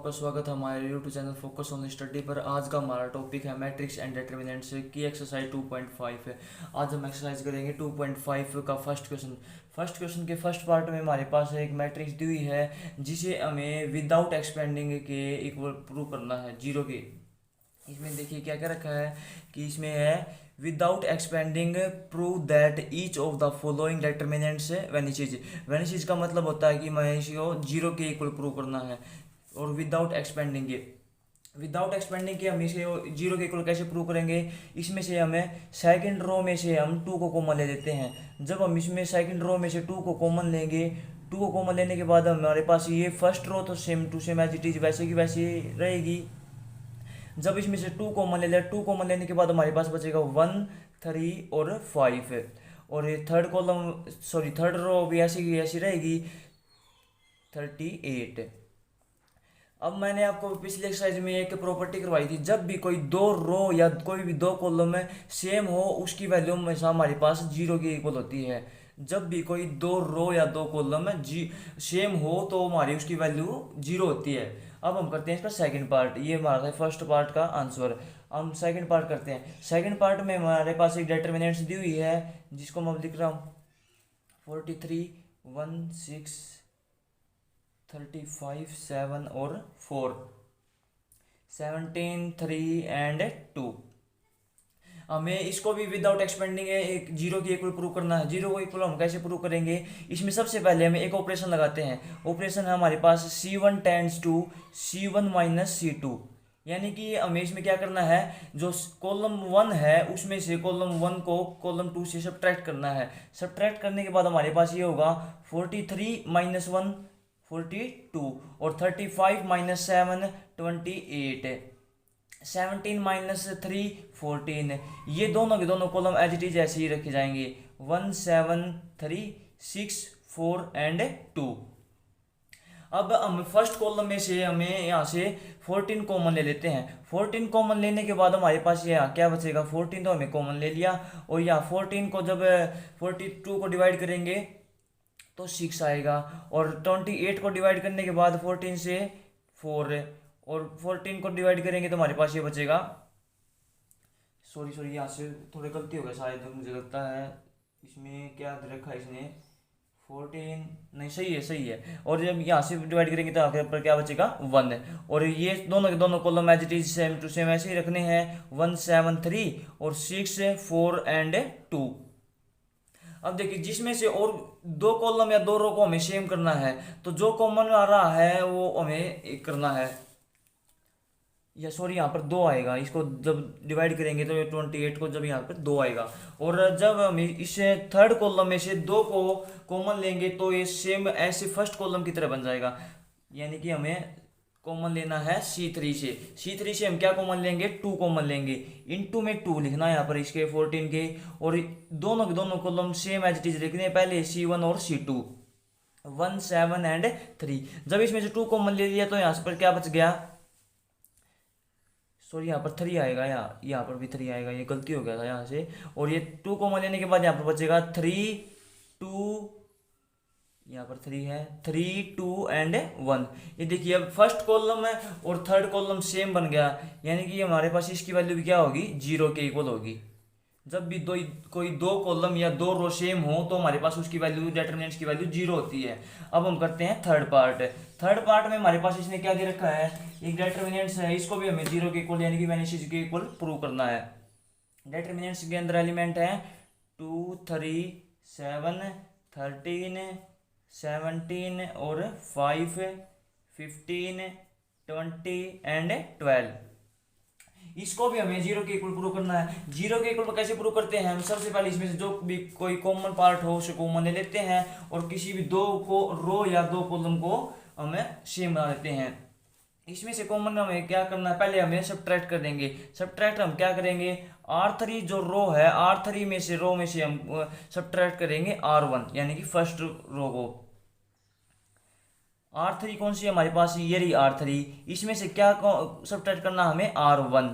आपका स्वागत है हमारे YouTube channel focus on study पर। आज का हमारा टॉपिक है मैट्रिक्स एंड डिटर्मिनेंट्स की एक्सरसाइज 2.5 है। आज हम एक्सरसाइज करेंगे 2.5 का फर्स्ट क्वेश्चन। फर्स्ट क्वेश्चन के फर्स्ट पार्ट में हमारे पास एक मैट्रिक्स दी हुई है जिसे हमें विदाउट एक्सपेंडिंग के इक्वल प्रूव करना है जीरो के। इसमें देखिए क्या क्या रखा है कि इसमें है without expanding prove that each of the following determinants vanishes का मतलब होता है कि मैं इसको जीरो के इक्वल प्रूव करना है। और विदाउट एक्सपेंडिंग के हम इसे जीरो के इक्वल कैसे प्रूव करेंगे। इसमें से हमें सेकंड रो में से हम टू को कॉमन ले लेते हैं। जब हम इसमें सेकंड रो में से टू को कॉमन लेंगे, टू को कॉमन लेने के बाद हमारे पास ये फर्स्ट रो तो same to same as it is वैसे की वैसे रहेगी। जब इसमें से टू कॉमन ले लिया, टू कॉमन लेने के बाद हमारे पास बचेगा 1, 3 और 5। और ये थर्ड रो भी ऐसी की ऐसी रहेगी 38। अब मैंने आपको पिछले एक्सरसाइज में एक प्रॉपर्टी करवाई थी, जब भी कोई दो रो या कोई भी दो कॉलम में सेम हो उसकी वैल्यू हमेशा हमारे पास जीरो के इक्वल होती है। जब भी कोई दो रो या दो कॉलम में सेम हो तो हमारी उसकी वैल्यू जीरो होती है। अब हम करते हैं इसका सेकंड पार्ट। ये हमारा फर्स्ट पार्ट का आंसर। हम सेकंड पार्ट करते हैं। सेकंड पार्ट में हमारे पास एक डिटर्मिनेंट्स दी हुई है जिसको मैं लिख रहा हूँ 43, 1, 6, 35, 7 और 4, 17, 3 एंड 2। हमें इसको भी विदाउट एक्सपेंडिंग एक जीरो की इक्वल प्रूव करना है। जीरो को इक्वल हम कैसे प्रूव करेंगे, इसमें सबसे पहले हमें एक ऑपरेशन लगाते हैं। ऑपरेशन है हमारे पास C1 tends to C1 minus C2। यानी कि हमें इसमें क्या करना है, जो कॉलम 1 है उसमें से कॉलम 1 को कॉलम 2 से सब्ट्रैक्ट करना है। सब्ट्रैक्ट करने के बाद हमारे पास ये होगा 43 माइनस 1 42 और 35 माइनस 7 28, 17 माइनस 3 14। ये दोनों के दोनों कॉलम एज इट इज ऐसे ही रखे जाएंगे 1 7 3 6 4 एंड 2। अब हम फर्स्ट कॉलम में से हमें यहाँ से 14 कॉमन ले लेते हैं। 14 कॉमन लेने के बाद हमारे पास यहाँ क्या बचेगा, 14 तो हमें कॉमन ले लिया। और यहाँ 14 को जब 42 को डिवाइड करेंगे तो 6 आएगा। और 28 को डिवाइड करने के बाद 14 से 4, और 14 को डिवाइड करेंगे तो हमारे पास ये बचेगा, सॉरी यहाँ से थोड़ी गलती हो गई शायद, मुझे लगता है इसमें क्या रखा है इसने 14 नहीं, सही है। और जब यहाँ से डिवाइड करेंगे तो आखिर पर क्या बचेगा 1। और ये दोनों के दोनों column as it is same to same ऐसे ही रखने हैं 1 7 3 और 6 4 एंड 2। अब देखिए जिसमें से और दो कॉलम या दो रो को हमें सेम करना है तो जो कॉमन आ रहा है वो हमें एक करना है, या सॉरी यहाँ पर 2 आएगा। इसको जब डिवाइड करेंगे तो 28 को जब यहाँ पर 2 आएगा। और जब हम इस थर्ड कॉलम में से 2 को कॉमन लेंगे तो ये सेम ऐसे फर्स्ट कॉलम की तरह बन जाएगा। यानी कि हमें कॉमन लेना है C3 से। C3 से हम क्या कॉमन लेंगे, 2 कॉमन लेंगे। इनटू में 2 लिखना है यहाँ पर इसके 14 के। और दोनों के दोनों column same as it is लिखने पहले C1 और C2, 1 7 एंड 3। जब इसमें से 2 कॉमन ले लिया तो यहाँ पर क्या बच गया, सॉरी यहाँ पर 3 आएगा, यहाँ पर भी 3 आएगा, ये गलती हो गया था यहाँ से। और ये 2 कॉमन लेने के बाद यहाँ पर बचेगा 3 2, यहाँ पर 3 है, 3 2 एंड 1। ये देखिए अब फर्स्ट कॉलम है और थर्ड कॉलम सेम बन गया। यानी कि हमारे पास इसकी वैल्यू भी क्या होगी, जीरो के इक्वल होगी। जब भी कोई दो कॉलम या दो रो सेम हो तो हमारे पास उसकी वैल्यू, डिटर्मिनेंट्स की वैल्यू जीरो होती है। अब हम करते हैं थर्ड पार्ट। थर्ड पार्ट में हमारे पास इसने क्या दे रखा है, एक डिटर्मिनेंट्स है, इसको भी हमें जीरो के इक्वल यानी कि वेनिसीज के इक्वल प्रूव करना है। डिटर्मिनेंट्स के अंदर एलिमेंट है 2 3 7 13 17 और 5 15 20 एंड 12। इसको भी हमें जीरो के इक्वल प्रूव करना है। जीरो के इक्वल कैसे प्रूव करते हैं, हम सबसे पहले इसमें से जो भी कोई कॉमन पार्ट हो उसे कॉमन ले लेते हैं और किसी भी दो को रो या दो कॉलम को हमें सेम बना लेते हैं। इसमें से कॉमन हमें क्या करना है, पहले हमें सब्ट्रैक्ट कर देंगे। सब्ट्रैक्ट हम क्या करेंगे, R3 जो रो है, R3 में से रो में से हम सब्ट्रैक्ट करेंगे R1 यानी कि फर्स्ट रो को। R3 कौन सी है हमारे पास, ये रही R3। इसमें से क्या सब्ट्रैक्ट करना हमें R1।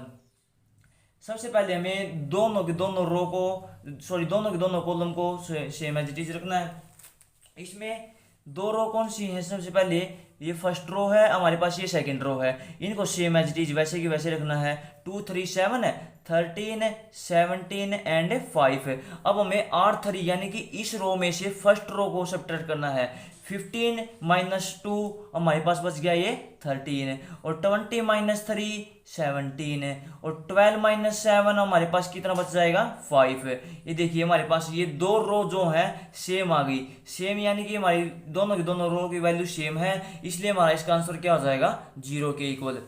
सबसे पहले हमें दोनों के दोनों रो को, दोनों के दोनों कॉलम को सेम एज इट इज रखना है। इसमें दो रो कौन सी है, सबसे पहले ये फर्स्ट रो है, हमारे पास ये सेकंड रो है, इनको सेम एज इट इज वैसे की वैसे रखना है। 2 3 7 है, 13 17 एंड 5 है। अब हमें R3 यानी कि इस रो में से फर्स्ट रो को सब्ट्रैक्ट करना है। 15 -2 हमारे पास बच गया ये 13, और 20 -3 17, और 12 -7 हमारे पास कितना बच जाएगा 5। ये देखिए हमारे पास ये दो रो जो है सेम आ गई, सेम यानी कि हमारी दोनों की दोनों रो की वैल्यू सेम है, इसलिए हमारा इसका आंसर क्या हो जाएगा 0 के इक्वल।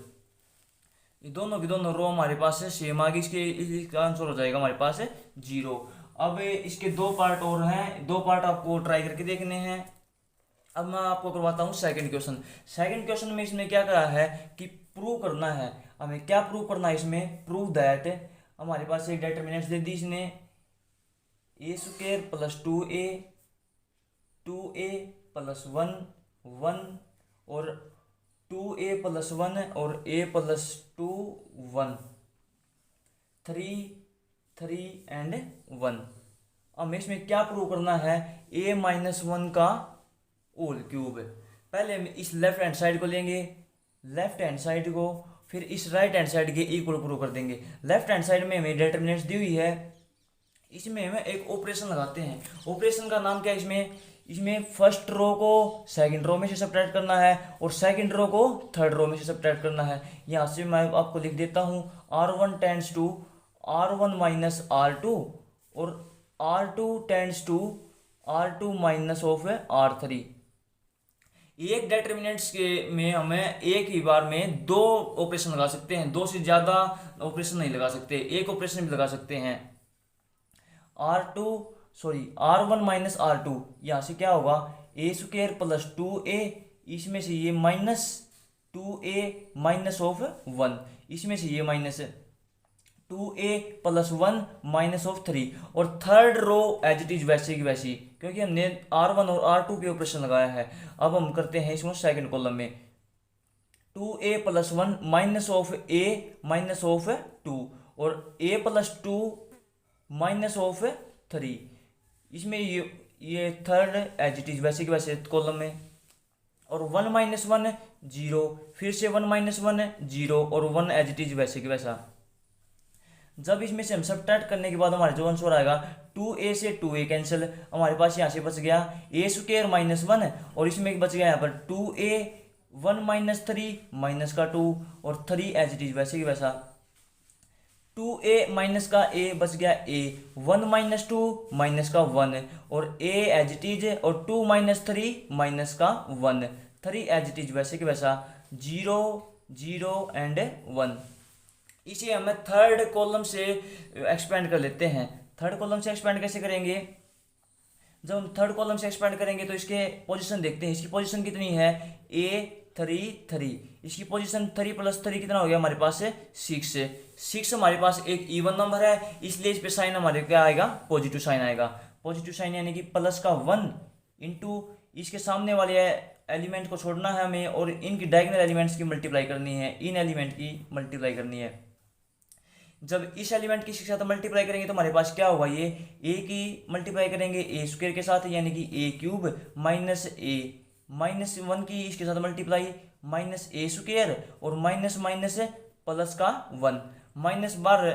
ये दोनों की दोनों रो हमारे पास है सेम आ गई, इसका आंसर हो जाएगा हमारे पास 0। अब इसके दो पार्ट और हैं, दो पार्ट आपको ट्राई करके देखने हैं। अब मैं आपको करवाता हूँ सेकंड क्वेश्चन। सेकंड क्वेश्चन में इसमें क्या करा है कि प्रूव करना है, हमें क्या प्रूव करना है इसमें, प्रूव दैट हमारे पास एक डिटरमिनेंट दे दी इसने a² + 2a 2a + 1 1 और 2a + 1 और a + 2 1 3 3 एंड 1। हमें इसमें क्या प्रूव करना है, a - 1 का होल क्यूब। पहले हम इस लेफ्ट हैंड साइड को लेंगे, लेफ्ट हैंड साइड को, फिर इस राइट हैंड साइड के इक्वल प्रूव कर देंगे। लेफ्ट हैंड साइड में हमें डिटरमिनेंट्स दी हुई है, इसमें हमें एक ऑपरेशन लगाते हैं। ऑपरेशन का नाम क्या है इसमें, इसमें फर्स्ट रो को सेकंड रो में से सब्ट्रैक्ट करना है और सेकंड रो को थर्ड रो में से सब्ट्रैक्ट करना है। यहाँ से मैं आपको लिख देता हूँ R1 tends to R1 - R2 और R2 tends to R2 minus of R3। एक डिटरमिनेंट्स के में हमें एक ही बार में दो ऑपरेशन लगा सकते हैं, दो से ज्यादा ऑपरेशन नहीं लगा सकते, एक ऑपरेशन भी लगा सकते हैं। R1 - R2, यहाँ से क्या होगा a² + 2a, इसमें से ये -2a माइनस ऑफ 1, इसमें से ये -2a + 1 माइनस ऑफ 3, और third row as it is वैसे की वैसी, क्योंकि हमने R1 और R2 के ऑपरेशन लगाया है। अब हम करते हैं इसमें सेकंड कॉलम में 2a + 1 minus of a minus of 2 और a + 2 माइनस ऑफ 3, इसमें ये थर्ड एज इट इज वैसे की वैसे कॉलम में, और 1 - 1 0, फिर से 1 - 1 0 और 1 एज इट इज वैसे की वैसा। जब इसमें से हम सब्ट्रैक्ट करने के बाद हमारे जो आंसर आएगा 2a से 2a कैंसिल, हमारे पास यहाँ से बच गया a² - 1 और इसमें बच गया यहाँ पर 2a 1 - 3 माइनस का 2 और 3 एज इट इज वैसे की वैसा। 2a माइनस का a बच गया a, 1 - 2 माइनस का 1 और a एज इट इज, और 2 - 3 माइनस का 1, 3 एज इट इज वैसे की वैसा, 0 0 एंड 1। इसे हमें थर्ड कॉलम से एक्सपेंड कर लेते हैं। थर्ड कॉलम से एक्सपेंड कैसे करेंगे, जब हम थर्ड कॉलम से एक्सपेंड करेंगे तो इसके पोजीशन देखते हैं, इसकी पोजीशन कितनी है a 3 3, इसकी पोजीशन 3 + 3 कितना हो गया हमारे पास 6 6। हमारे पास एक इवन नंबर है, इसलिए इस पे साइन हमारे क्या आएगा पॉजिटिव साइन आएगा। पॉजिटिव साइन यानी कि +1 इंटू इसके सामने वाले एलिमेंट को छोड़ना है हमें और इनकी डायगोनल एलिमेंट्स की मल्टीप्लाई करनी है, इन एलिमेंट की मल्टीप्लाई करनी है। जब इस एलिमेंट की साथ मल्टीप्लाई करेंगे तो हमारे पास क्या होगा, ये a की मल्टीप्लाई करेंगे a² के साथ यानी कि a³ माइनस a, -1 की इसके साथ मल्टीप्लाई -a² और माइनस माइनस प्लस का 1 माइनस बार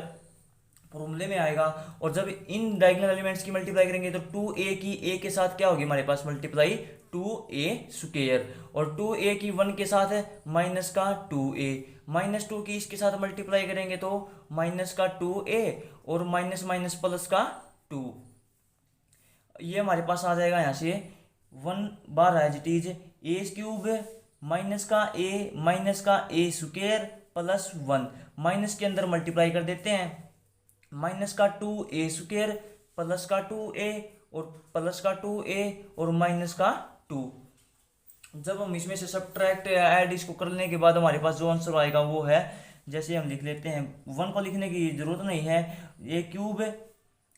फॉर्मूले में आएगा। और जब इन डायगोनल एलिमेंट्स की मल्टीप्लाई करेंगे तो 2a की a के साथ क्या होगी हमारे पास मल्टीप्लाई 2a² और 2a की 1 के साथ माइनस का 2a, -2 की इसके साथ मल्टीप्लाई करेंगे तो माइनस का 2a और माइनस माइनस प्लस का 2। ये हमारे पास आ जाएगा यहाँ से 1 बार as it is a³ minus का a² प्लस 1, माइनस के अंदर मल्टीप्लाई कर देते हैं, माइनस का 2a² प्लस का 2a और प्लस का 2a और माइनस का 2। जब हम इसमें से सब्ट्रैक्ट ऐड इसको करने के बाद हमारे पास जो आंसर आएगा वो है, जैसे हम लिख लेते हैं 1 को लिखने की जरूरत नहीं है, a³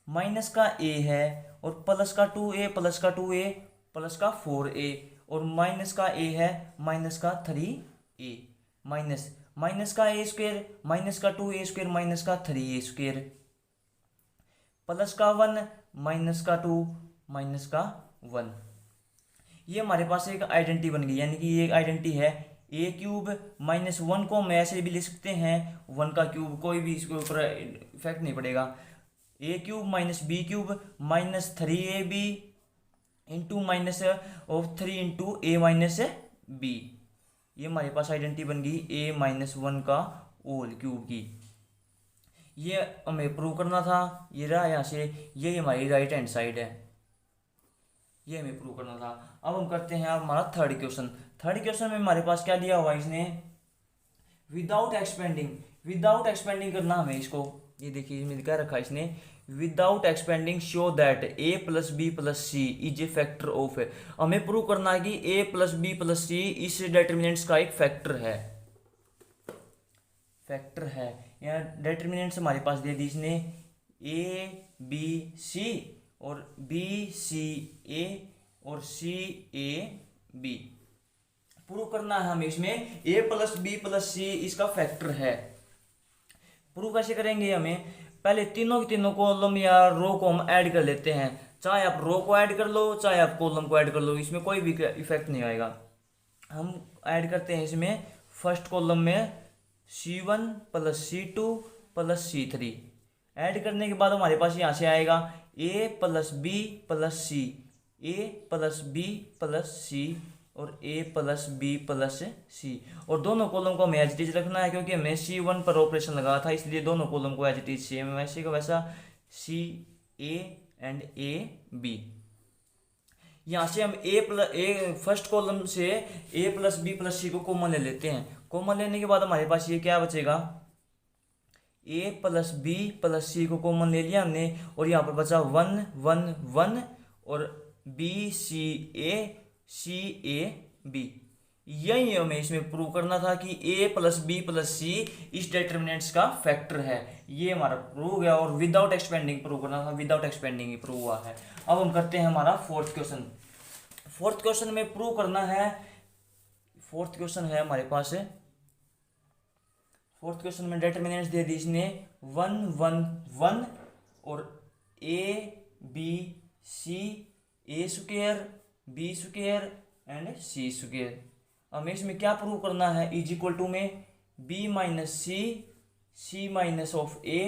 माइनस का a है और प्लस का 2a प्लस का 2a प्लस का 4a और माइनस का a है माइनस का 3a, माइनस का a² माइनस का 2a² माइनस का 3a² प्लस का 1 माइनस का 2 माइनस का 1। ये हमारे पास एक आइडेंटिटी बन गई, यानी कि ये एक आइडेंटिटी है। ए क्यूब माइनस वन को हम ऐसे भी लिख सकते हैं, वन का क्यूब, कोई भी इसके ऊपर इफेक्ट नहीं पड़ेगा। A cube minus b cube minus three a b into minus of three into a minus b. ये हमारे पास आइडेंटिटी बन गई ए माइनस वन का होल क्यूब की। ये हमें प्रूव करना था, ये रहा यहाँ से, ये हमारी राइट हैंड साइड है, ये हमें प्रूव करना था। अब हम करते हैं अब हमारा थर्ड क्वेश्चन। थर्ड क्वेश्चन में हमारे पास क्या दिया हुआ है इसने, विदाउट एक्सपेंडिंग, विदाउट एक्सपेंडिंग करना हमें इसको। ये देखिए इसमें क्या रखा है इसने, without expanding show that a plus b plus c is a factor of. हमें प्रूव करना है कि a plus b plus c इस डिटर्मिनेंट्स का एक फैक्टर है, फैक्टर है। यहाँ डिटर्मिनेंट्स हमारे पास दे दी इसने, ए बी सी और बी सी ए और सी ए बी। प्रूव करना है हमें इसमें ए प्लस बी प्लस सी इसका फैक्टर है। प्रूव कैसे करेंगे, हमें पहले तीनों के तीनों कॉलम या रो को हम ऐड कर लेते हैं। चाहे आप रो को ऐड कर लो, चाहे आप कॉलम को ऐड कर लो, इसमें कोई भी इफेक्ट नहीं आएगा। हम ऐड करते हैं इसमें फर्स्ट कॉलम में C1 plus C2 plus C3। Add करने के बाद हमारे पास यहाँ से आएगा A plus b plus c, a plus b plus c और A plus b plus c. और दोनों कॉलम को हमें एज इट इज रखना है, क्योंकि हमें C1 पर ऑपरेशन लगा था, इसलिए दोनों कॉलम को एज इट इज सेम वैसे का वैसा सी ए एंड ए बी। यहाँ से हम ए फर्स्ट कॉलम से ए प्लस बी प्लस सी को कॉमन ले लेते हैं। कॉमन लेने के बाद हमारे पास ये क्या बचेगा, ए प्लस बी प्लस सी को कॉमन ले लिया हमने, और यहाँ पर बचा 1 1 1 और बी सी ए बी। यही हमें इसमें प्रूव करना था कि a plus b plus c इस डिटर्मिनेंट्स का फैक्टर है। ये हमारा प्रूव हो गया, और विदाउट एक्सपेंडिंग प्रूव करना था, विदाउट एक्सपेंडिंग ही प्रूव हुआ है। अब हम करते हैं हमारा फोर्थ क्वेश्चन। फोर्थ क्वेश्चन में प्रूव करना है, फोर्थ क्वेश्चन है हमारे पास, फोर्थ क्वेश्चन में डिटर्मिनेंट्स दे दी इसने 1 1 1 और a b c a square b square and c square. हमें इसमें क्या प्रूव करना है, इज इक्वल टू में b minus c minus of a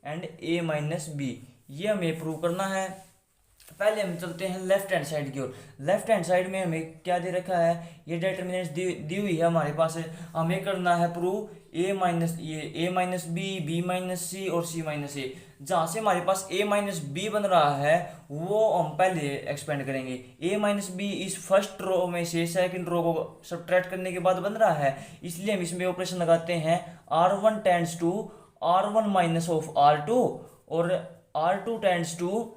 and a minus b. ये हमें प्रूव करना है। पहले हम चलते हैं लेफ्ट हैंड साइड की ओर। लेफ्ट हैंड साइड में हमें क्या दे रखा है, ये डिटर्मिनेंट्स दी हुई है हमारे पास। हमें करना है प्रूव ए माइनस बी माइनस सी और सी माइनस ए। जहाँ से हमारे पास ए माइनस बी बन रहा है वो हम पहले एक्सपेंड करेंगे। ए माइनस बी इस फर्स्ट रो में से सेकंड रो को सब्ट्रैक्ट करने के बाद बन रहा है, इसलिए हम इसमें ऑपरेशन लगाते हैं R1 tends to R1 minus of R2 और R2 tends to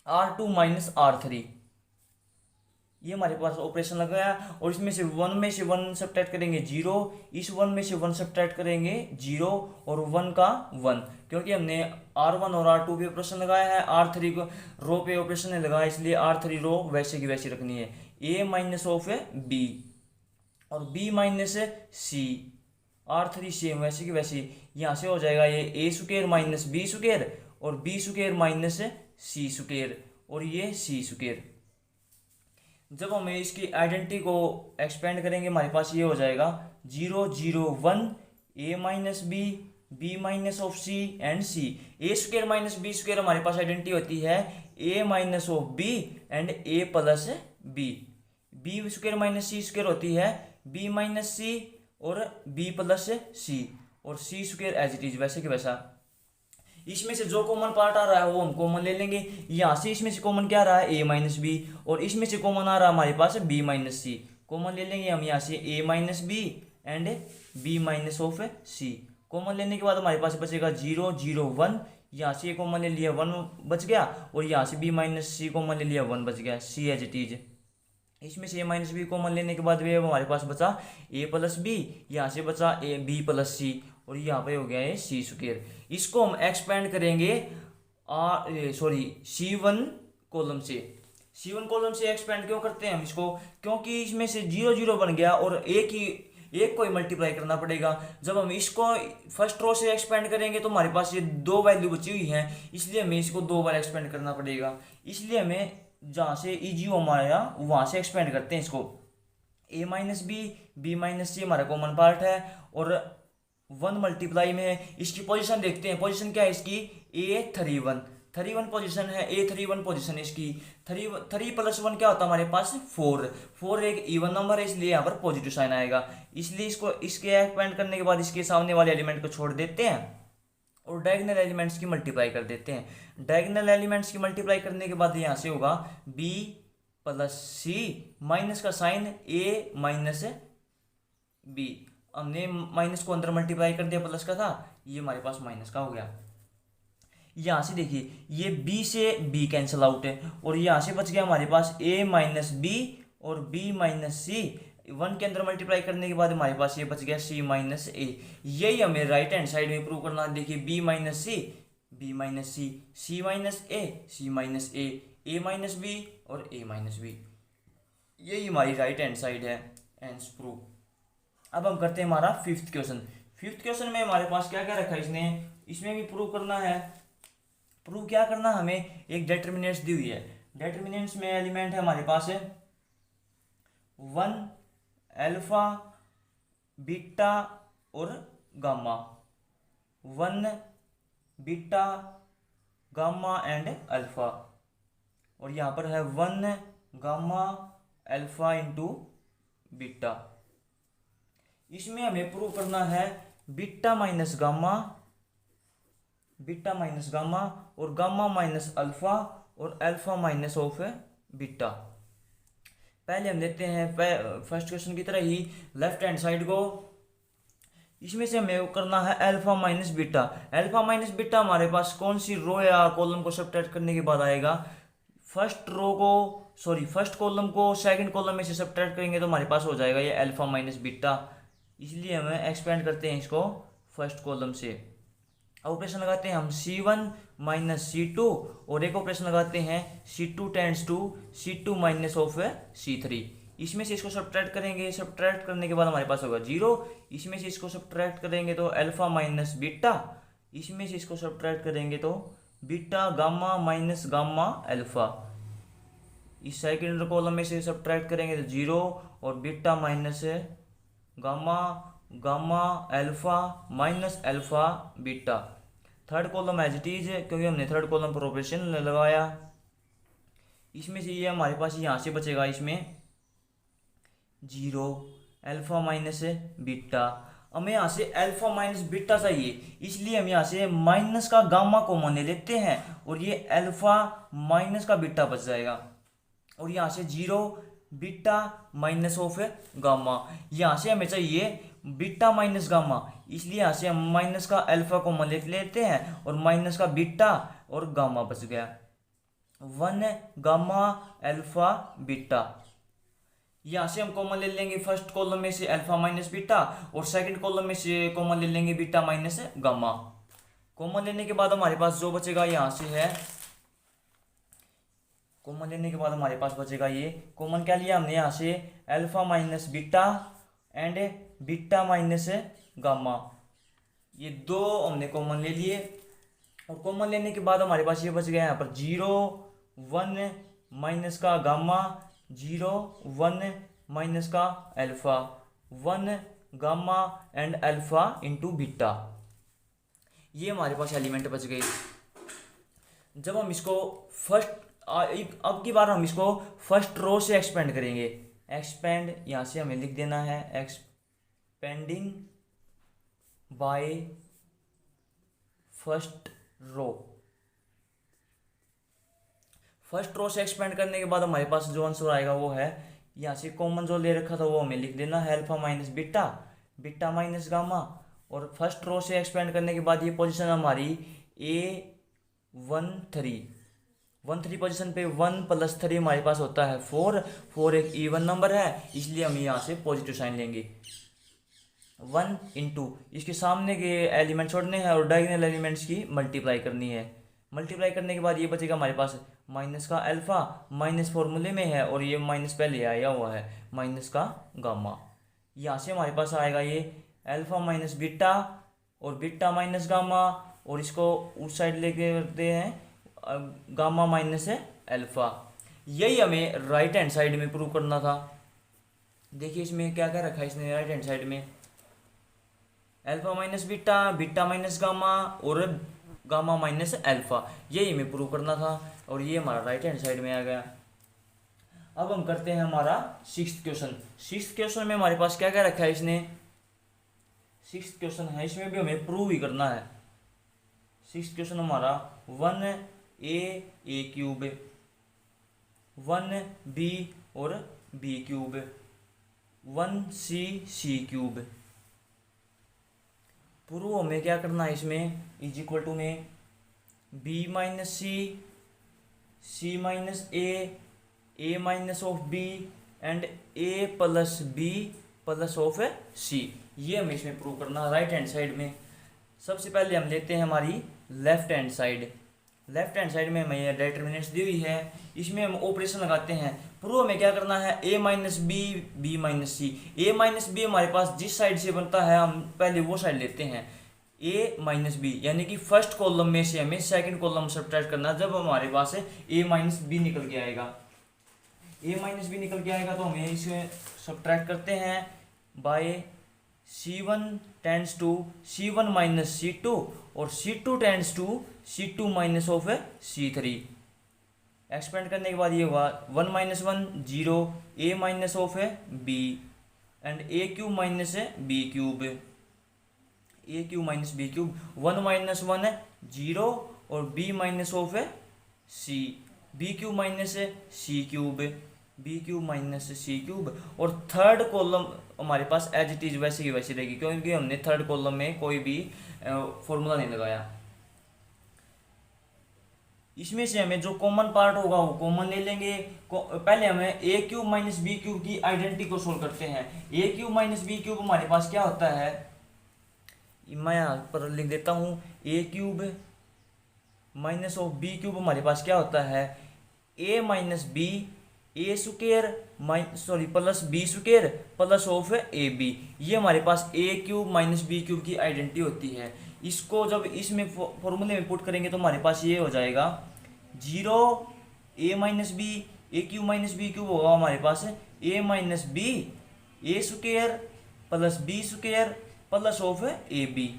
R2 minus R3। ये हमारे पास ऑपरेशन लगाया, और इसमें से 1 में से 1 सब्ट्रैक्ट करेंगे 0, इस 1 में से 1 सब्ट्रैक्ट करेंगे 0 और 1 का 1, क्योंकि हमने R1 और R2 पे ऑपरेशन लगाया है, R3 को रो पे ऑपरेशन नहीं लगाया, इसलिए R3 रो वैसे की वैसी रखनी है। A माइनस ऑफ B और B minus C, R3 same वैसे की वैसी। यहाँ से हो जाएगा ये A square minus B square और B square minus C square और ये C स्क्वायर। जब हम इसकी आइडेंटिटी को एक्सपेंड करेंगे हमारे पास ये हो जाएगा 0 0 1 A minus b minus of C and C। A square minus b square हमारे पास आइडेंटिटी होती है A minus of B and A plus B। B square minus C square होती है B माइनस C और B प्लस C और C square as it is वैसे कि वैसा। इसमें से जो कॉमन पार्ट आ रहा है वो हम कॉमन ले लेंगे। यहाँ से इसमें से कॉमन क्या आ रहा है A माइनस बी, और इसमें से कॉमन आ रहा है हमारे पास B माइनस सी। कॉमन ले लेंगे हम यहाँ से A minus b and B minus of C। Common लेने के बाद हमारे पास बचेगा 0 0 1, यहाँ से कॉमन ले लिया 1 बच गया, और यहाँ से B माइनस C कॉमन ले लिया 1 बच गया, C एज इट इज। इसमें से A माइनस बी कॉमन लेने के बाद भी हमारे पास बचा A प्लस बी, यहाँ से बचा B प्लस C और यहाँ पे हो गया है C स्क्वायर। इसको हम एक्सपेंड करेंगे C1 कॉलम से। C1 कॉलम से एक्सपेंड क्यों करते हैं हम इसको, क्योंकि इसमें से 0 0 बन गया और एक को ही मल्टीप्लाई करना पड़ेगा। जब हम इसको फर्स्ट रो से एक्सपेंड करेंगे तो हमारे पास ये 2 वैल्यू बची हुई हैं, इसलिए हमें इसको 2 बार एक्सपेंड करना पड़ेगा। इसलिए हमें जहाँ से ईजीओ हमारा वहाँ से एक्सपेंड करते हैं इसको। ए माइनस बी माइनस सी हमारा कॉमन पार्ट है, और 1 मल्टीप्लाई में इसकी पोजीशन देखते हैं। पोजीशन क्या है इसकी, A31 31 पोजीशन है, A31 पोजीशन इसकी। 3 प्लस 1 क्या होता है हमारे पास 4 एक इवन नंबर है, इसलिए यहाँ पर पॉजिटिव साइन आएगा। इसलिए इसको इसके एक्सपेंड करने के बाद इसके सामने वाले एलिमेंट को छोड़ देते हैं और डायगोनल एलिमेंट्स की मल्टीप्लाई कर देते हैं। डायगोनल एलिमेंट्स की मल्टीप्लाई करने के बाद यहाँ से होगा B प्लस C, माइनस का साइन A माइनस B। हमने माइनस को अंदर मल्टीप्लाई कर दिया, प्लस का था, ये हमारे पास माइनस का हो गया। यहाँ से देखिए ये B से B कैंसिल आउट है, और यहाँ से बच गया हमारे पास A माइनस B और B माइनस C। 1 के अंदर मल्टीप्लाई करने के बाद हमारे पास ये बच गया C माइनस A। यही हमें राइट हैंड साइड में प्रूव करना है। देखिए B minus C, B minus C, C minus A, C minus A minus B और A माइनस B। यही हमारी राइट हैंड साइड है, एंड प्रूव। अब हम करते हैं हमारा फिफ्थ क्वेश्चन। फिफ्थ क्वेश्चन में हमारे पास क्या क्या रखा है इसने, इसमें भी प्रूव करना है। प्रूव क्या करना, हमें एक डिटर्मिनेंट्स दी हुई है। डिटर्मिनेंट्स में एलिमेंट है हमारे पास 1 अल्फा बीटा और gamma, 1 beta gamma and alpha, और यहाँ पर है 1 गामा अल्फा इंटू बीटा। इसमें हमें प्रूव करना है बीटा माइनस गामा और गामा माइनस अल्फा और अल्फा माइनस ऑफ बीटा। पहले हम लेते हैं फर्स्ट क्वेश्चन की तरह ही लेफ्ट हैंड साइड को। इसमें से हमें करना है alpha minus beta. Alpha minus beta हमारे पास कौन सी रो या कॉलम को सब्ट्रैक्ट करने के बाद आएगा, फर्स्ट कॉलम को सेकंड कॉलम में से सब्ट्रैक्ट करेंगे तो हमारे पास हो जाएगा ये अल्फा माइनस बीटा। इसलिए हमें एक्सपेंड करते हैं इसको फर्स्ट कॉलम से। ऑपरेशन लगाते हैं हम C1 माइनस C2, और एक ऑपरेशन लगाते हैं C2 tends to C2 minus of C3। इसमें से इसको सब्ट्रैक्ट करेंगे, सब्ट्रैक्ट करने के बाद हमारे पास होगा 0। इसमें से इसको सब्ट्रैक्ट करेंगे तो अल्फा माइनस बीटा, इसमें से इसको सब्ट्रैक्ट करेंगे तो beta gamma minus gamma alpha. इस सेकंड कॉलम में से सब्ट्रैक्ट करेंगे तो 0 और beta minus gamma gamma alpha minus alpha beta. Third column as it is, क्योंकि हमने थर्ड कॉलम पर ऑपरेशन लगाया। इसमें से ये हमारे पास यहाँ से बचेगा इसमें 0 अल्फा माइनस बीटा। हमें यहाँ से अल्फा माइनस बीटा चाहिए, इसलिए हम यहाँ से माइनस का गामा कॉमन ले लेते हैं और ये अल्फा माइनस का बीटा बच जाएगा। और यहाँ से 0 बीटा माइनस ऑफ गामा। यहाँ से हमें चाहिए बीटा माइनस गामा, इसलिए यहाँ से हम माइनस का अल्फा कॉमन ले लेते हैं और माइनस का बीटा और गामा बच गया। 1 गामा अल्फा बीटा। यहाँ से हम कॉमन ले लेंगे फर्स्ट कॉलम में से अल्फा माइनस बीटा, और सेकंड कॉलम में से कॉमन ले लेंगे बीटा माइनस गामा। कॉमन लेने के बाद हमारे पास जो बचेगा यहाँ से है, कॉमन लेने के बाद हमारे पास बचेगा ये। कॉमन क्या लिया हमने यहाँ से, alpha minus beta and beta minus gamma. ये दो हमने कॉमन ले लिए, और कॉमन लेने के बाद हमारे पास ये बच गया यहाँ पर 0 1 माइनस का गामा, 0 1 माइनस का alpha, 1 gamma and alpha into beta. ये हमारे पास एलिमेंट बच गए। जब हम इसको अब की बार हम इसको फर्स्ट रो से एक्सपेंड करेंगे। एक्सपेंड यहाँ से हमें लिख देना है expanding by first row. First row से एक्सपेंड करने के बाद हमारे पास जो आंसर आएगा वो है, यहाँ से कॉमन जो ले रखा था वो हमें लिख देना है alpha minus beta, beta minus gamma. और फर्स्ट रो से एक्सपेंड करने के बाद ये पोजीशन हमारी A13 पोजीशन पे 1 + 3 हमारे पास होता है 4 एक इवन नंबर है, इसलिए हम यहाँ से पॉजिटिव साइन लेंगे। 1 इंटू इसके सामने के एलिमेंट छोड़ने हैं और डायगोनल एलिमेंट्स की मल्टीप्लाई करनी है। मल्टीप्लाई करने के बाद ये बचेगा हमारे पास माइनस का अल्फा, माइनस फॉर्मूले में है और ये माइनस पहले आया हुआ है, माइनस का गामा। यहाँ से हमारे पास आएगा ये अल्फा माइनस बीटा और बीटा माइनस गामा, और इसको उस साइड लेके करते हैं गामा माइनस अल्फा। यही हमें राइट हैंड साइड में प्रूव करना था। देखिए इसमें क्या क्या रखा है इसने राइट हैंड साइड में, alpha minus beta, beta minus gamma और गामा माइनस अल्फा, यही हमें प्रूव करना था और ये हमारा राइट हैंड साइड में आ गया। अब हम करते हैं हमारा सिक्स्थ क्वेश्चन। सिक्स्थ क्वेश्चन में हमारे पास क्या क्या रखा है इसने, सिक्स्थ क्वेश्चन है, इसमें भी हमें प्रूव ही करना है। सिक्स्थ क्वेश्चन हमारा 1a क्यूब, 1b और b cube, 1c cube. Prove हमें क्या करना है इसमें, इज इक्वल टू में b minus c minus a minus of b and a plus b plus of c, ये हमें इसमें प्रूव करना है राइट हैंड साइड में। सबसे पहले हम लेते हैं हमारी left hand side. Left hand side में हमें ये डिटर्मिनेंट्स दी हुई है, इसमें हम ऑपरेशन लगाते हैं। प्रूव में क्या करना है, a minus b, b minus C. A minus B हमारे पास जिस साइड से बनता है हम पहले वो साइड लेते हैं, ए माइनस बी, यानी कि फर्स्ट कॉलम में से हमें सेकंड कॉलम सब्ट्रैक्ट करना। जब हमारे पास ए माइनस बी निकल के आएगा, ए माइनस बी निकल के आएगा तो हमें इसे सब्ट्रैक्ट करते हैं bye C1 tends to C1 minus C2 और C2 tends to C2 minus of C3। Expand करने के बाद ये हुआ 1 minus 1 0, a minus of b and a cube minus b cube, a cube minus b cube, 1 minus 1 0 और b minus of c, b cube minus c cube, b cube minus c cube. और third column हमारे पास as it is वैसे ही वैसे रहेगी, क्योंकि हमने third column में कोई भी फॉर्मूला नहीं लगाया। इसमें से हमें जो कॉमन पार्ट होगा वो कॉमन ले लेंगे। पहले हमें ए क्यूब माइनस बी क्यूब की आइडेंटिटी को सोल्व करते हैं। ए क्यूब माइनस बी क्यूब हमारे पास क्या होता है, मैं यहाँ पर लिख देता हूँ, a cube minus of b cube हमारे पास क्या होता है, a minus b a square plus b square plus of a b. ये हमारे पास a cube minus b cube की आइडेंटिटी होती है। इसको जब इसमें फॉर्मूले में पुट करेंगे तो हमारे पास ये हो जाएगा 0 a minus b, a cube minus b cube होगा हमारे पास a minus b a square plus b square plus of a b,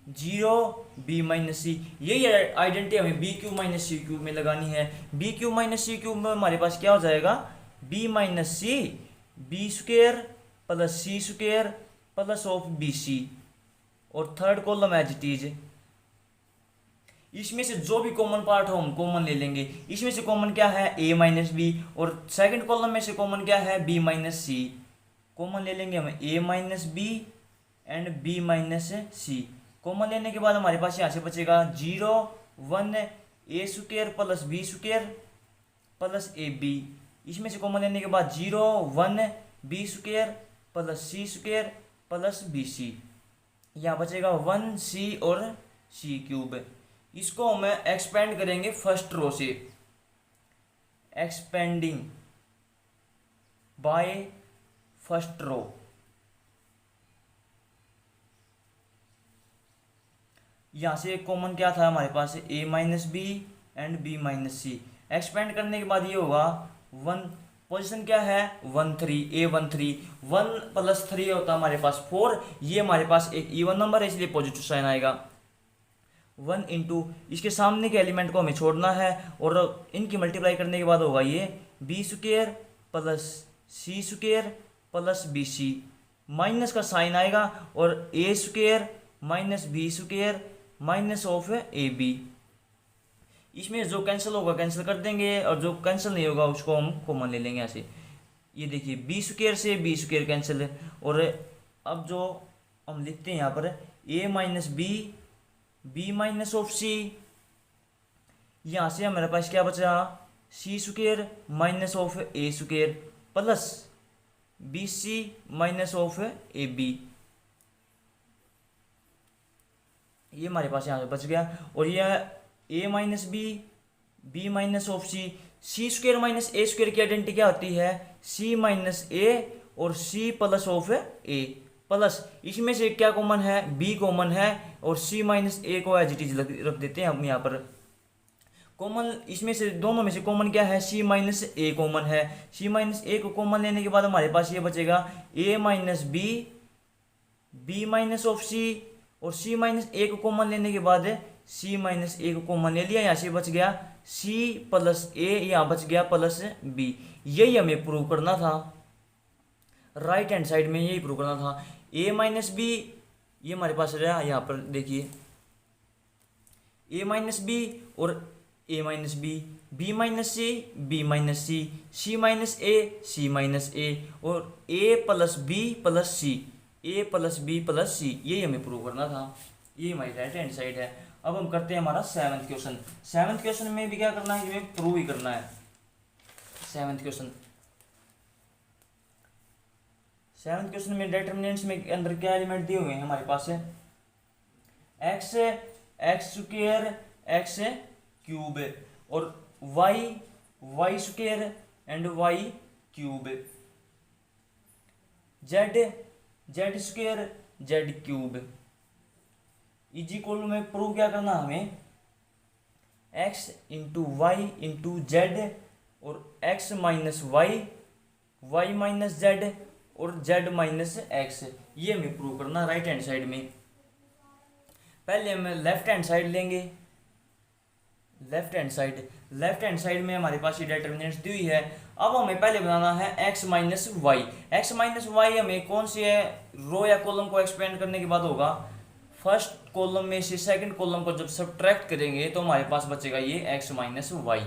0 b minus c. यही आइडेंटिटी हमें b cube minus c cube में लगानी है। B cube minus c cube में हमारे पास क्या हो जाएगा, b minus c b square plus c square plus of b c, और third column as it is. इसमें से जो भी कॉमन पार्ट हो हम कॉमन ले लेंगे। इसमें से कॉमन क्या है, ए माइनस बी, और सेकंड कॉलम में से कॉमन क्या है, बी माइनस सी। कॉमन ले लेंगे हम a minus b and b minus c. Common लेने के बाद हमारे पास यहाँ से बचेगा 0 1 a square plus b square plus a b. इसमें से कॉमन लेने के बाद 0 1 b square plus c square plus b c. यहाँ बचेगा 1 सी और सी क्यूब। इसको हम एक्सपेंड करेंगे फर्स्ट रो से, एक्सपेंडिंग बाय फर्स्ट रो। यहाँ से कॉमन क्या था हमारे पास, a minus b and b minus c. Expand करने के बाद ये होगा 1, पोजीशन क्या है 1 3, ए 1 3, 1 प्लस 3 होता है हमारे पास 4। ये हमारे पास एक इवन नंबर है इसलिए पॉजिटिव साइन आएगा। 1 इंटू इसके सामने के एलिमेंट को हमें छोड़ना है और इनकी मल्टीप्लाई करने के बाद होगा ये b square plus c square plus b c, minus का साइन आएगा और a square minus b square minus of a b. इसमें जो कैंसिल होगा कैंसिल कर देंगे और जो कैंसिल नहीं होगा उसको हम कॉमन ले लेंगे यहाँ से। ये देखिए बी स्क्वायर से बी स्क्वायर कैंसिल है। और अब जो हम लिखते हैं यहाँ पर a minus b b minus of c, यहाँ से हमारे पास क्या बचा, c square minus of a square plus b c minus of a b. ये हमारे पास यहाँ पे बच गया। और यह a minus b b minus of c, c square minus a square की आइडेंटिटी क्या होती है, सी माइनस ए और c plus of a plus इसमें से क्या कॉमन है, बी कॉमन है और सी माइनस ए को एज इट इज रख देते हैं हम यहाँ पर। कॉमन इसमें से दोनों में से कॉमन क्या है, सी माइनस ए कॉमन है। सी माइनस ए को कॉमन लेने के बाद हमारे पास ये बचेगा a minus b, b minus of c, और सी माइनस ए को कॉमन लेने के बाद सी माइनस ए को कॉमन ले लिया, यहाँ से बच गया सी प्लस ए, यहाँ बच गया प्लस बी। यही हमें प्रूव करना था, राइट हैंड साइड में यही प्रूव करना था। ए माइनस बी ये हमारे पास रहा, यहाँ पर देखिए ए माइनस बी और ए minus b, b minus c, B minus C, C minus A, C minus a, और ए plus b plus c, a plus b plus सी, यही हमें प्रूव करना था। ये हमारी राइट हैंड साइड है। अब हम करते हैं हमारा सेवन्थ क्वेश्चन। सेवन्थ क्वेश्चन में भी क्या करना है, हमें प्रूव ही करना है। सेवन्थ क्वेश्चन में डिटरमिनेंट्स में अंदर क्या एलिमेंट दिए हुए हैं हमारे पास है, x, x square, x cube, और y, y square and y cube, z, z square, z cube. Is equal में प्रूव क्या करना हमें, x into y into z, और x minus y, y minus z, और जेड माइनस एक्स, ये हमें prove करना राइट हैंड साइड में। पहले हम लेफ्ट हैंड साइड लेंगे। लेफ्ट हैंड साइड में हमारे पास ये डिटरमिनेंट्स दी हुई है। अब हमें पहले बनाना है x minus y. X minus y हमें कौन सी है, रो या कॉलम को एक्सपेंड करने के बाद होगा, फर्स्ट कॉलम में से सेकंड कॉलम को जब सब्ट्रैक्ट करेंगे तो हमारे पास बचेगा ये x minus y.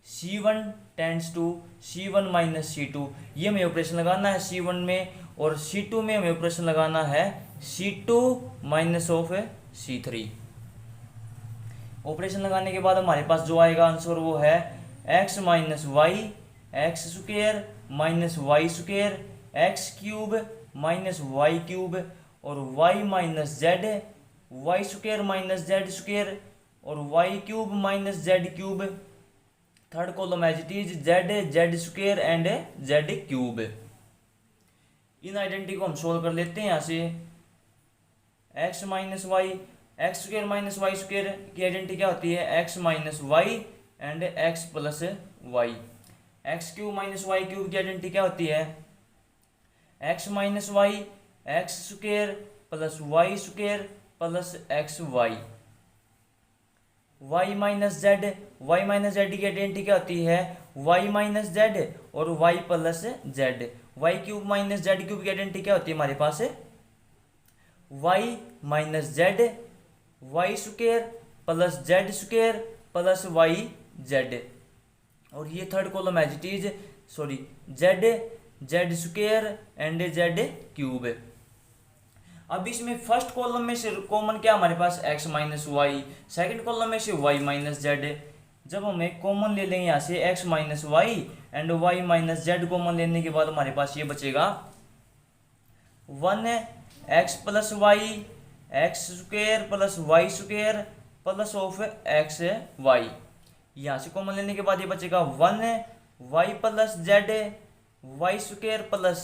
C1 tends to C1 minus C2, ये हमें ऑपरेशन लगाना है C1 में, और C2 में हमें ऑपरेशन लगाना है C2 minus of C3। Operation लगाने के बाद हमारे पास जो आएगा आंसर वो है x minus y, x square minus y square, x cube minus y cube, और y minus z, y square minus z square, और y cube minus z cube. Third column as it is z, z square and z cube. इन identity को हम solve कर लेते हैं। यहाँ से x minus y, x square minus y square की आइडेंटिटी क्या होती है, x minus y and x plus y. X cube minus y cube की आइडेंटिटी क्या होती है, x minus y, x square plus y square plus x y. y minus z, y minus z की identity क्या होती है, y minus z और y plus z. Y cube minus z cube की आइडेंटिटी क्या होती है हमारे पास, y minus z, y square plus z square plus y z, और ये third column as it is z, z square and z cube. अब इसमें फर्स्ट कॉलम में से कॉमन क्या हमारे पास, x minus y, second column में से y माइनस जेड। जब हमें कॉमन ले लेंगे यहाँ से x minus y and y minus z common लेने के बाद हमारे पास ये बचेगा 1 x plus y, x square plus y square plus of x y. यहाँ से कॉमन लेने के बाद ये बचेगा 1 y plus z, y square plus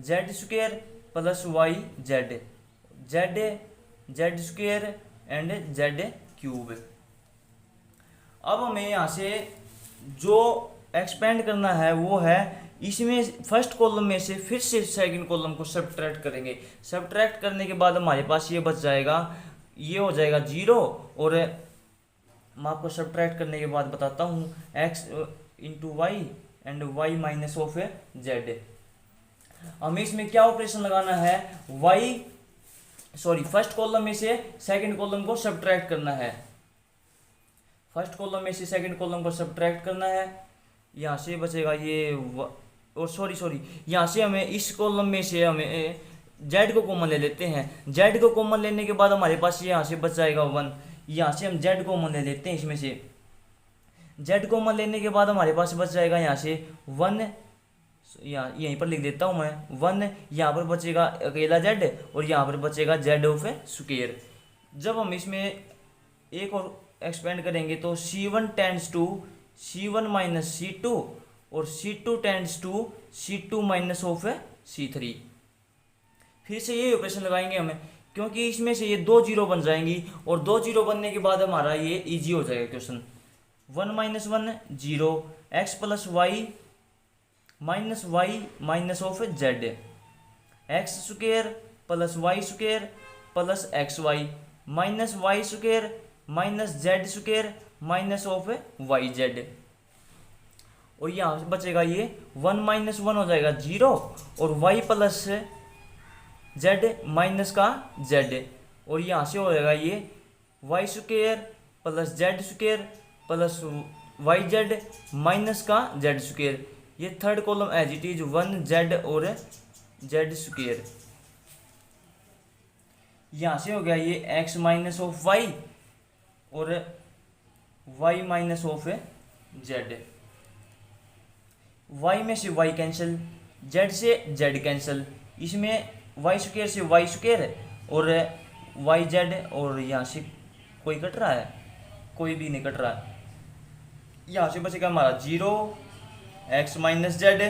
z square plus y z, z, z square and z cube. अब हमें यहाँ से जो एक्सपेंड करना है वो है, इसमें फर्स्ट कॉलम में से फिर से सेकंड कॉलम को सब्ट्रैक्ट करेंगे। सब्ट्रैक्ट करने के बाद हमारे पास ये बच जाएगा, ये हो जाएगा 0, और मैं आपको सब्ट्रैक्ट करने के बाद बताता हूँ x into y and y minus of z. हमें इसमें क्या ऑपरेशन लगाना है, फर्स्ट कॉलम में से सेकंड कॉलम को सब्ट्रैक्ट करना है। फर्स्ट कॉलम में से सेकंड कॉलम को सब्ट्रैक्ट करना है। यहाँ से बचेगा ये और यहाँ से हमें इस कॉलम में से हमें जेड को कॉमन ले लेते हैं। जेड को कॉमन लेने के बाद हमारे पास यहाँ से बच जाएगा 1। यहाँ से हम जेड कॉमन ले लेते हैं, इसमें से जेड कॉमन लेने के बाद हमारे पास बच जाएगा यहाँ से 1, यहाँ यहीं पर लिख देता हूँ मैं 1। यहाँ पर बचेगा अकेला जेड और यहाँ पर बचेगा जेड ऑफ स्क्वायर। जब हम इसमें एक और एक्सपेंड करेंगे तो C1 tends to C1 minus C2 और C2 tends to C2 minus of C3। फिर से यही ऑपरेशन लगाएंगे हमें क्योंकि इसमें से ये दो जीरो बन जाएंगी और दो जीरो बनने के बाद हमारा ये इजी हो जाएगा question. 1 - 1 zero, x plus y minus of z, x square plus y square plus x y minus y square minus z square minus of y z. और यहाँ से बचेगा ये 1 - 1 हो जाएगा जीरो और वाई प्लस जेड माइनस का Z, और यहाँ से हो जाएगा ये Y square plus z square plus y z minus का जेड स्क्वेयर। ये third column as it is 1 Z और जेड स्क्वेयर। यहाँ से हो गया ये एक्स माइनस ऑफ वाई और y minus of Z. Y में से वाई कैंसिल, जेड से जेड कैंसिल, इसमें वाई स्क्वेयर से वाई स्क्वेयर और वाई जेड, और यहाँ से कोई कट रहा है, कोई भी नहीं कट रहा है। यहाँ से बचेगा हमारा zero, x minus z,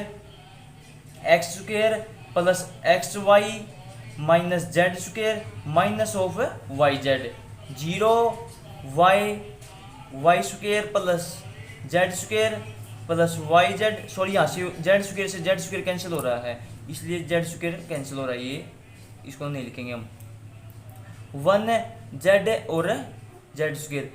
x square plus x y minus z square minus of y z, zero y square plus z square plus y z, sorry यहाँ से जेड स्क्वेयर से जेड स्क्वेयर कैंसिल हो रहा है इसलिए Z square cancel हो रहा है, ये इसको नहीं लिखेंगे हम। 1 जेड और जेड स्क्वेयर।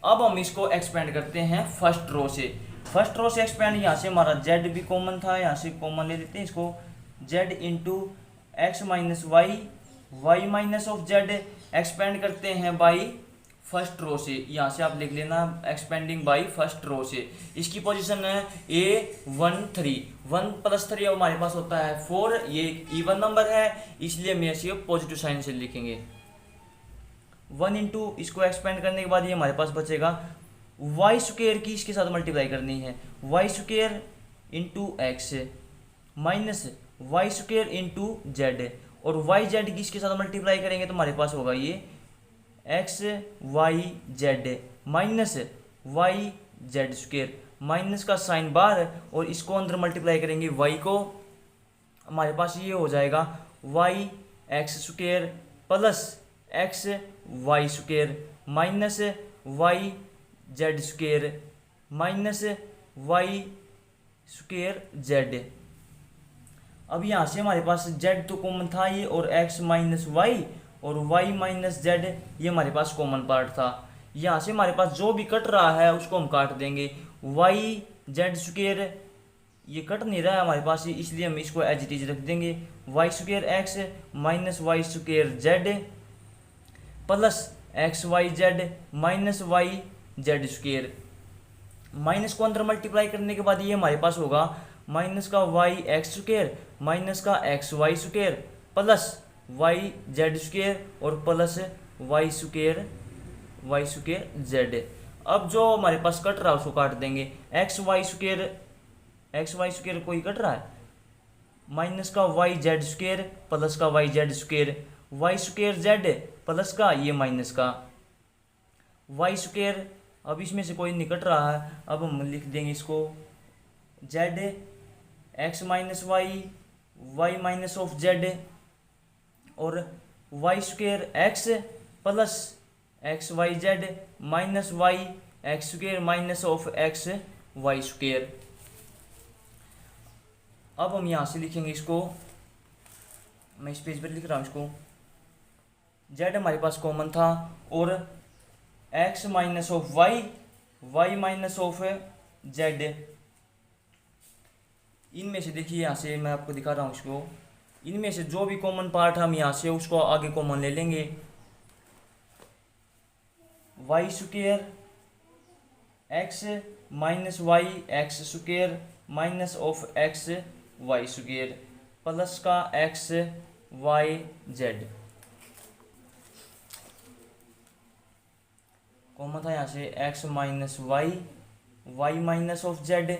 अब हम इसको एक्सपेंड करते हैं फर्स्ट रो से। फर्स्ट रो से एक्सपेंड, यहाँ से हमारा जेड भी कॉमन था, यहाँ से कॉमन ले लेते हैं इसको, z into x minus y minus of z expand करते हैं बाई फर्स्ट रो से। यहाँ से आप लिख लेना एक्सपेंडिंग बाई फर्स्ट रो से। इसकी पोजीशन है A1 3, 1 + 3 हमारे पास होता है 4, ये इवन नंबर है इसलिए हम ऐसे पॉजिटिव साइन से लिखेंगे। 1 इंटू इसको एक्सपेंड करने के बाद ये हमारे पास बचेगा वाई स्क्वेयर की इसके साथ मल्टीप्लाई करनी है, y square into x minus y square into z, और वाई जेड की इसके साथ मल्टीप्लाई करेंगे तो हमारे पास होगा ये x y z minus y z square, minus का साइन बाहर और इसको अंदर मल्टीप्लाई करेंगे वाई को, हमारे पास ये हो जाएगा y x square plus x y square minus y z square minus y square z. अब यहाँ से हमारे पास जेड तो कॉमन था ये, और एक्स माइनस वाई और वाई माइनस जेड ये हमारे पास कॉमन पार्ट था। यहाँ से हमारे पास जो भी कट रहा है उसको हम काट देंगे, वाई जेड स्क्वेयर ये कट नहीं रहा है हमारे पास इसलिए हम इसको एज इट इज रख देंगे, y square x minus y square z plus x y z minus y z square. Minus को अंदर मल्टीप्लाई करने के बाद ये हमारे पास होगा माइनस का वाई एक्स स्क्वेयर माइनस का x y square plus y z square और प्लस वाई स्क्वेयर जेड। अब जो हमारे पास कट रहा है उसको काट देंगे, एक्स वाई स्क्वेयर कोई कट रहा है, माइनस का वाई जेड स्क्वेयर प्लस का y z square, y square z plus का ये माइनस का वाई स्क्वेयर। अब इसमें से कोई निकट रहा है, अब हम लिख देंगे इसको z x minus y minus of z और y square x plus x y z minus y x square minus of x y square. अब हम यहाँ से लिखेंगे इसको, मैं इस पेज पर लिख रहा हूँ इसको, जेड हमारे पास कॉमन था और x minus of y minus of z, इनमें से देखिए यहाँ से मैं आपको दिखा रहा हूँ इसको, इनमें से जो भी कॉमन पार्ट हम यहाँ से उसको आगे कॉमन ले लेंगे, y square x minus y x square minus of x y square plus का एक्स वाई जेड कॉमन था यहाँ से x minus y minus of z,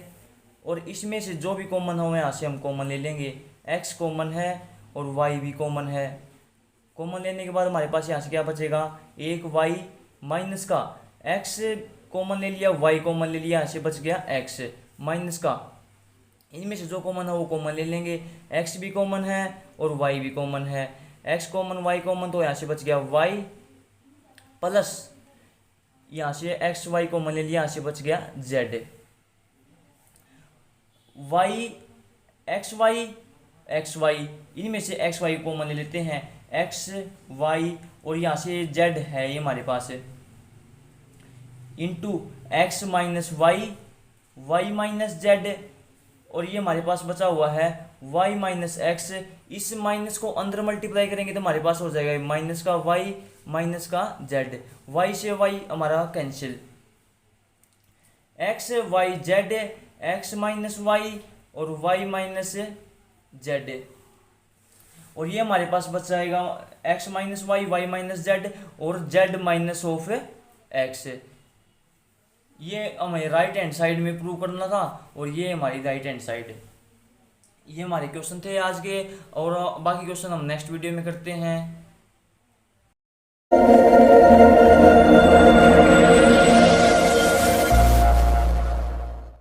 और इसमें से जो भी कॉमन हो यहाँ से हम कॉमन ले लेंगे, एक्स कॉमन है और वाई भी कॉमन है। कॉमन लेने के बाद हमारे पास यहाँ से क्या बचेगा, एक वाई माइनस का एक्स कॉमन ले लिया, वाई कॉमन ले लिया, यहाँ से बच गया एक्स माइनस का, इनमें से जो कॉमन है वो कॉमन ले लेंगे, एक्स भी कॉमन है और वाई भी कॉमन है, एक्स कॉमन वाई कॉमन, तो यहाँ से बच गया वाई प्लस यहाँ से एक्स वाई कॉमन ले लिया, यहाँ से बच गया जेड। वाई एक्स वाई इनमें से एक्स वाई कॉमन ले लेते हैं, एक्स वाई और यहाँ से जेड है ये हमारे पास into x minus y minus z, और ये हमारे पास बचा हुआ है y माइनस एक्स। इस माइनस को अंदर मल्टीप्लाई करेंगे तो हमारे पास हो जाएगा माइनस का y माइनस का z, y से y हमारा cancel, x y z x minus y और y माइनस z, और ये हमारे पास बच जाएगा x minus y minus z और z माइनस ऑफ x। ये हमें राइट हैंड साइड में प्रूव करना था और ये हमारी राइट हैंड साइड है। ये हमारे क्वेश्चन थे आज के, और बाकी क्वेश्चन हम नेक्स्ट वीडियो में करते हैं।